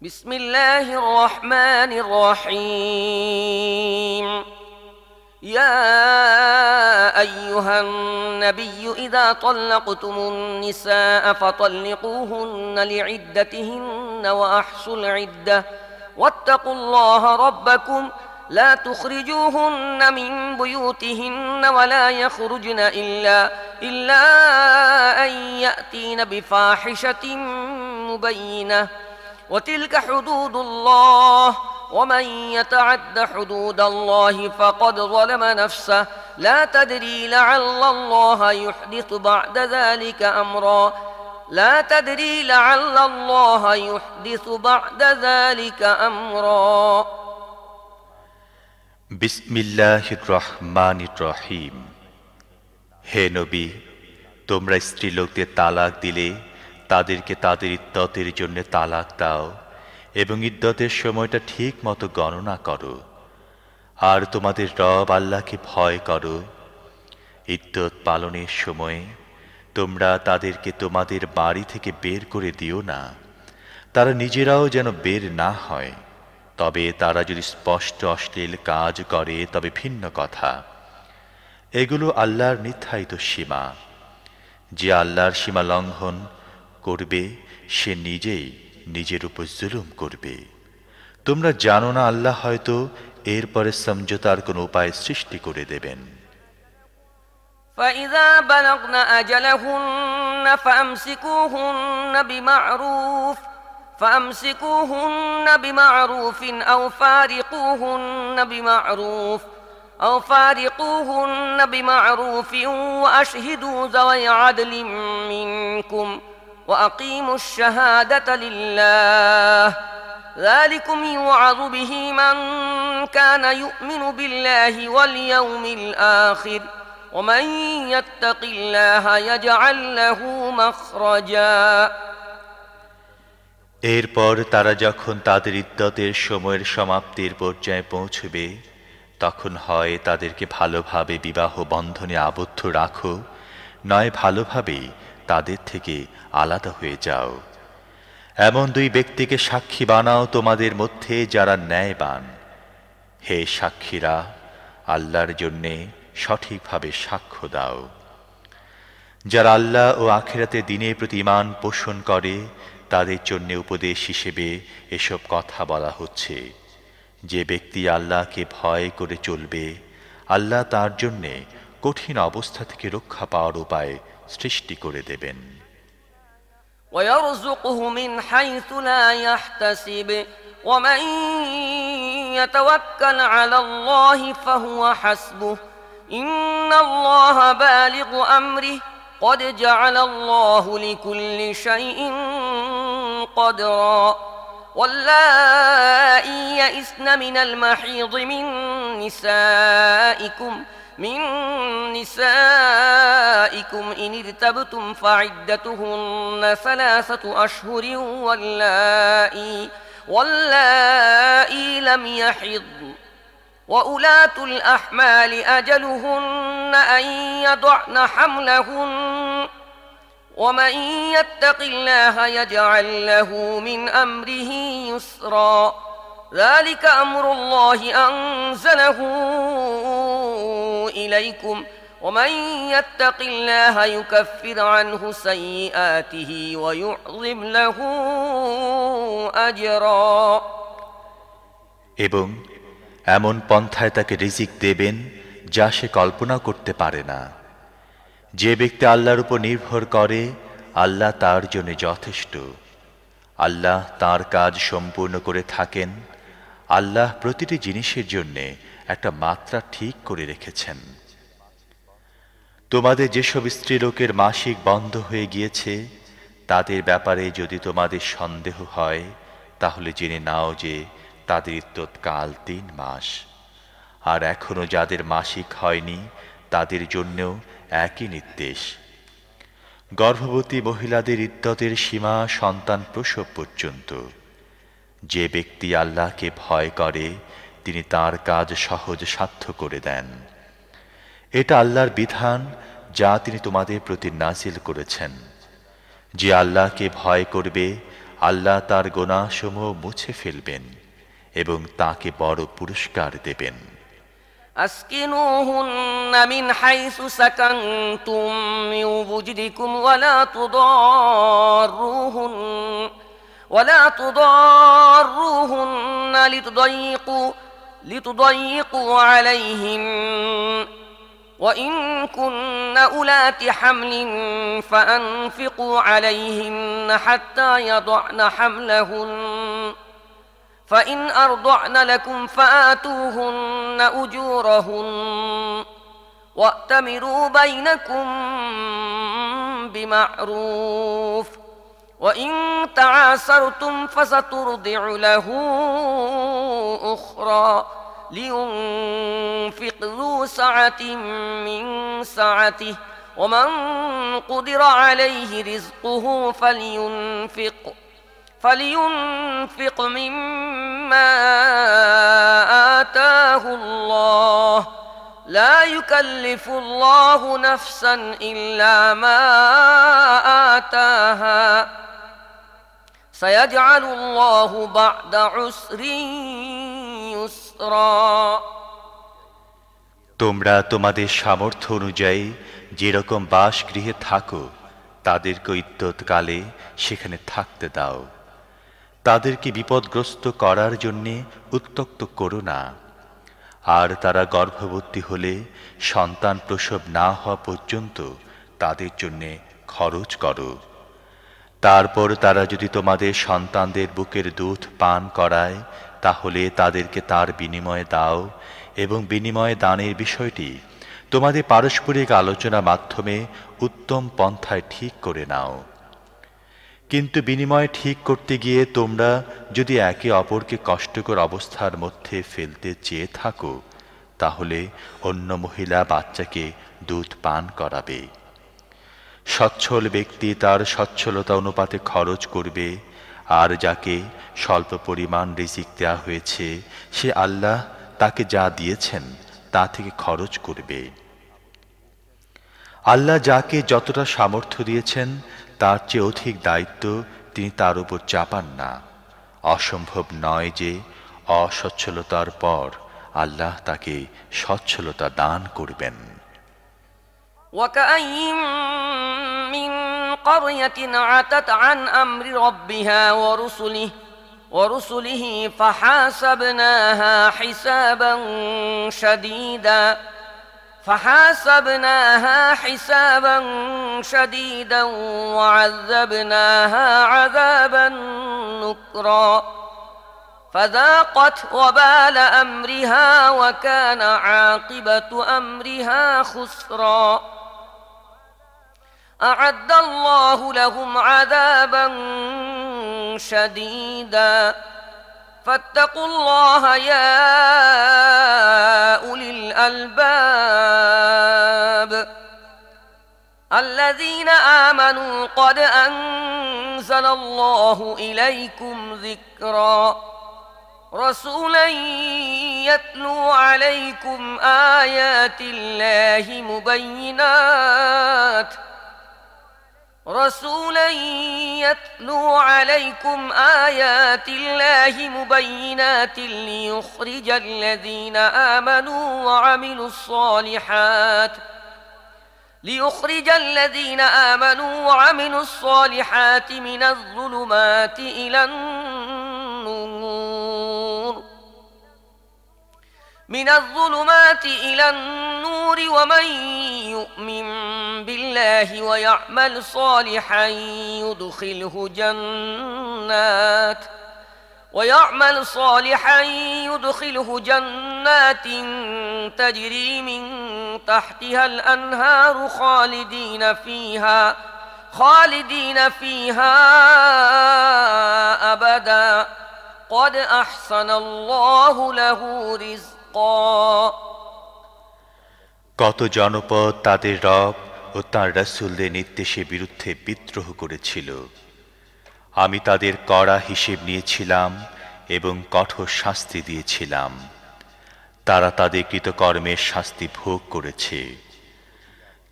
بسم الله الرحمن الرحيم يا أيها النبي إذا طلقتم النساء فطلقوهن لعدتهن وأحصوا العدة واتقوا الله ربكم لا تخرجوهن من بيوتهن ولا يخرجن إلا أن يأتين بفاحشة مبينة وتلك حدود الله ومن يتعد حدود الله فقد ظلم نفسه لا تدري لعل الله يحدث بعد ذلك أمرا لا تدري لعل الله يحدث بعد ذلك أمرا বিসমিল্লাহির রহমানির রহিম। হে নবী, তোমরা স্ত্রীলোকদের তালাক দিলে তাদেরকে তাদের ইদ্দতের জন্য তালাক দাও এবং ইদ্দতের সময়টা ঠিক মতো গণনা করো, আর তোমাদের রব আল্লাহকে ভয় করো। ইদ্দত পালনের সময়ে তোমরা তাদেরকে তোমাদের বাড়ি থেকে বের করে দিও না, তারা নিজেরাও যেন বের না হয়। তবে তারা যদি স্পষ্ট অশ্লীল কাজ করে তবে ভিন্ন কথা। এগুলো আল্লাহর নির্ধারিত সীমা। যে আল্লাহর সীমা লঙ্ঘন করবে সে নিজেই নিজের উপর জুলুম করবে। তোমরা জানো না আল্লাহ হয়তো এরপরে সমঝোতার কোন উপায় সৃষ্টি করে দেবেন। فإذا بلغن أجلهن فأمسكوهن بمعروف أو فارقوهن بمعروف وأشهدوا ذوي عدل منكم وأقيموا الشهادة لله ذلكم يوعظ به من كان يؤمن بالله واليوم الآخر ومن يتق الله يجعل له مخرجا এরপর তারা যখন তাদের ইদ্দতের সময়ের সমাপ্তির পর্যায়ে পৌঁছবে তখন হয় তাদেরকে ভালোভাবে বিবাহ বন্ধনে আবদ্ধ রাখো, নয় ভালোভাবেই তাদের থেকে আলাদা হয়ে যাও। এমন দুই ব্যক্তিকে সাক্ষী বানাও তোমাদের মধ্যে যারা ন্যায়বান। হে সাক্ষীরা, আল্লাহর জন্যে সঠিকভাবে সাক্ষ্য দাও। যারা আল্লাহ ও আখিরাতের দিনের প্রতি ঈমান পোষণ করে তাদের জন্য উপদেশ হিসেবে এসব কথা বলা হচ্ছে। যে ব্যক্তি আল্লাহকে ভয় করে চলবে, আল্লাহ তার জন্য কঠিন অবস্থা থেকে রক্ষা পাওয়ার উপায় সৃষ্টি করে দেবেন। ويرزقه من حيث لا يحتسب ومن يتوكل على الله فهو حسبه إن الله بالغ أمره قد جعل الله لكل شيء قدرا واللائي يئسن من المحيض من نسائكم إن ارتبتم فعدتهن 3 أشهر واللائي لم يحضن وأولاة الأحمال أجلهن أن يضعن حملهن ومن يتق الله يجعل له من أمره يسرا ذلك أمر الله أنزله إليكم ومن يتق الله يكفر عنه سيئاته ويعظم له أجرا এবং এমন পন্থায় তাকে রিজিক দেবেন যা সে কল্পনা করতে পারে না। যে ব্যক্তি আল্লাহর উপর নির্ভর করে আল্লাহ তার জন্য যথেষ্ট। আল্লাহ তার কাজ সম্পূর্ণ করে থাকেন। আল্লাহ প্রতিটি জিনিসের জন্য একটা মাত্রা ঠিক করে রেখেছেন। তোমাদের যেসব স্ত্রীলোকের মাসিক বন্ধ হয়ে গিয়েছে তাদের ব্যাপারে যদি তোমাদের সন্দেহ হয় তাহলে জেনে নাও যে তাদের ইদ্দতকাল 3 মাস। আর এখনো যাদের মাসিক হয়নি তাদের জন্যও একই নির্দেশ। গর্ভবতী মহিলাদের ইদ্দতের সীমা সন্তান প্রসব পর্যন্ত। যে ব্যক্তি আল্লাহকে ভয় করে তিনি তার কাজ সহজ সাধ্য করে দেন। এটা আল্লাহর বিধান যা তিনি তোমাদের প্রতি নাজিল করেছেন। যে আল্লাহকে ভয় করবে আল্লাহ তার গুনাহসমূহ মুছে ফেলবেন এবং তাকে বড় পুরস্কার দেবেন। أسكنوهن من حيث سكنتم من وجدكم ولا تضاروهن لتضيقوا عليهن وإن كن أولات حمل فأنفقوا عليهن حتى يضعن حملهن فإن أرضعن لكم فآتوهن أجورهن وأتمروا بينكم بمعروف وإن تعاسرتم فسترضع له أخرى لينفق ذو سعة من سعته ومن قدر عليه رزقه فلينفق مما آتاه الله لا يكلف الله نفسا إلا ما آتاها سيجعل الله بعد عسر يسرا। তোমরা তোমাদের সামর্থ্য অনুযায়ী যেরকম বাসগৃহে থাকো তাদেরকে ইদ্যৎকালে সেখানে থাকতে দাও। তাদেরকে বিপদগ্রস্ত করার জন্যে উত্ত্যক্ত করো না। আর তারা গর্ভবতী হলে সন্তান প্রসব না হওয়া পর্যন্ত তাদের জন্যে খরচ করো। তারপর তারা যদি তোমাদের সন্তানদের বুকের দুধ পান করায় তাহলে তাদেরকে তার বিনিময়ে দাও এবং বিনিময়ে দানের বিষয়টি তোমাদের পারস্পরিক আলোচনার মাধ্যমে উত্তম পন্থায় ঠিক করে নাও। কিন্তু বিনিময় ঠিক করতে গিয়ে তোমরা যদি একে অপরকে কষ্টকর অবস্থার মধ্যে ফেলতে চেয়ে থাকো তাহলে অন্য মহিলা বাচ্চাকে দুধ পান করাবে। সচ্ছল ব্যক্তি তার সচ্ছলতা অনুপাতে খরচ করবে, আর যাকে স্বল্প পরিমাণ রিজিক দেওয়া হয়েছে সে আল্লাহ তাকে যা দিয়েছেন তা থেকে খরচ করবে। আল্লাহ যাকে যতটা সামর্থ্য দিয়েছেন তার চেয়ে অধিক দায়িত্ব তিনি তার উপর চাপান না। অসম্ভব নয় যে অসচ্ছলতার পর আল্লাহ তাকে সচ্ছলতা দান করবেন। وكأين من قرية عتت عن أمر ربها ورسله فحاسبناها حسابا شديدا وعذبناها عذابا نكرا فذاقت وبال أمرها وكان عاقبة أمرها خسرا أعد الله لهم عذابا شديدا فاتقوا الله يا أولي الألباب الذين آمنوا قد أنزل الله إليكم ذكرا رسولا يتلو عليكم آيات الله مبينات ليخرج الذين آمنوا وعملوا الصالحات من الظلمات إلى النور ومن يؤمن بالله ويعمل صالحا يدخله جنات تجري من تحتها الأنهار خالدين فيها أبدا قد أحسن الله له رزقا। কত জনপদ তাদের রব ও তাঁর রাসূলদের নির্দেশের বিরুদ্ধে বিদ্রোহ করেছিল। আমি তাদের কড়া হিসেব নিয়েছিলাম এবং কঠোর শাস্তি দিয়েছিলাম। তারা তাদের কৃতকর্মের শাস্তি ভোগ করেছে।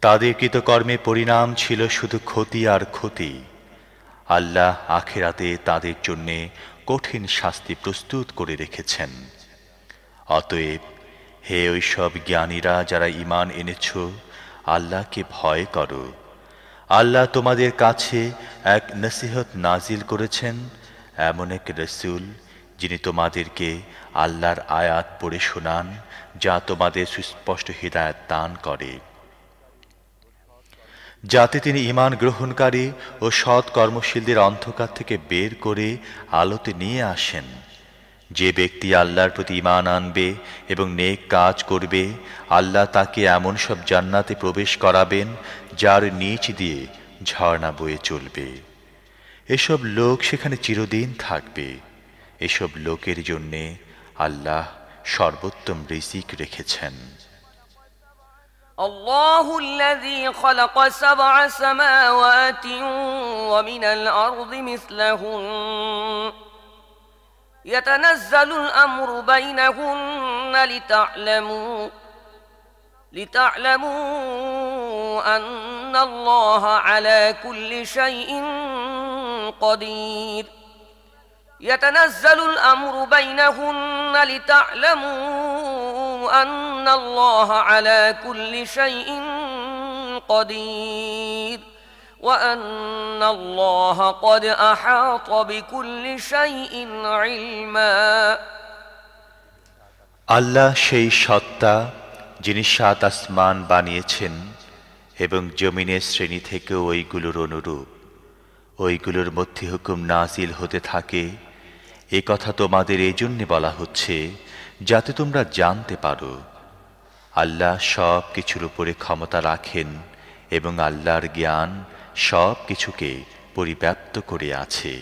তাদের কৃতকর্মের পরিণাম ছিল শুধু ক্ষতি আর ক্ষতি। আল্লাহ আখিরাতে তাদের জন্যে কঠিন শাস্তি প্রস্তুত করে রেখেছেন। অতএব হে ওইসব জ্ঞানীরা যারা ঈমান এনেছ, আল্লাহকে ভয় করো। আল্লাহ তোমাদের কাছে এক নসিহত নাজিল করেছেন, এমন এক রসূল যিনি তোমাদেরকে আল্লাহর আয়াত পড়ে শোনান, যা তোমাদের সুস্পষ্ট হিদায়াত দান করে, যাতে তিনি ঈমান গ্রহণকারী ও সৎ কর্মশীলদের অন্ধকার থেকে বের করে আলোতে নিয়ে আসেন। যে ব্যক্তি আল্লাহর প্রতি ঈমান আনবে এবং নেক কাজ করবে, আল্লাহ তাকে এমন সব জান্নাতে প্রবেশ করাবেন যার নিচ দিয়ে ঝর্ণা বয়ে চলবে। এসব লোক সেখানে চিরদিন থাকবে। এসব লোকের জন্যে আল্লাহ সর্বোত্তম রিজিক রেখেছেন। الله الذي خلق 7 سماوات ومن الأرض مثلهن يتنزل الأمر بينهن لتعلموا أن الله على كل شيء قدير يتنزل الأمر بينهن لتعلموا أن الله على كل شيء قدير وأن الله قد أحاط بكل شيء علما আল্লাহ সেই সত্তা যিনি 7 আসমান বানিয়েছেন এবং জমিনের শ্রেণী থেকে ওইগুলোর অনুরূপ, ওইগুলোর মধ্যে হুকুম নাজিল হতে থাকে। এ কথা তোমাদের এই জন্যে বলা হচ্ছে যাতে তোমরা জানতে পারো আল্লাহ সব কিছুর উপরে ক্ষমতা রাখেন এবং আল্লাহর জ্ঞান সব কিছুকে পরিব্যাপ্ত করে আছে।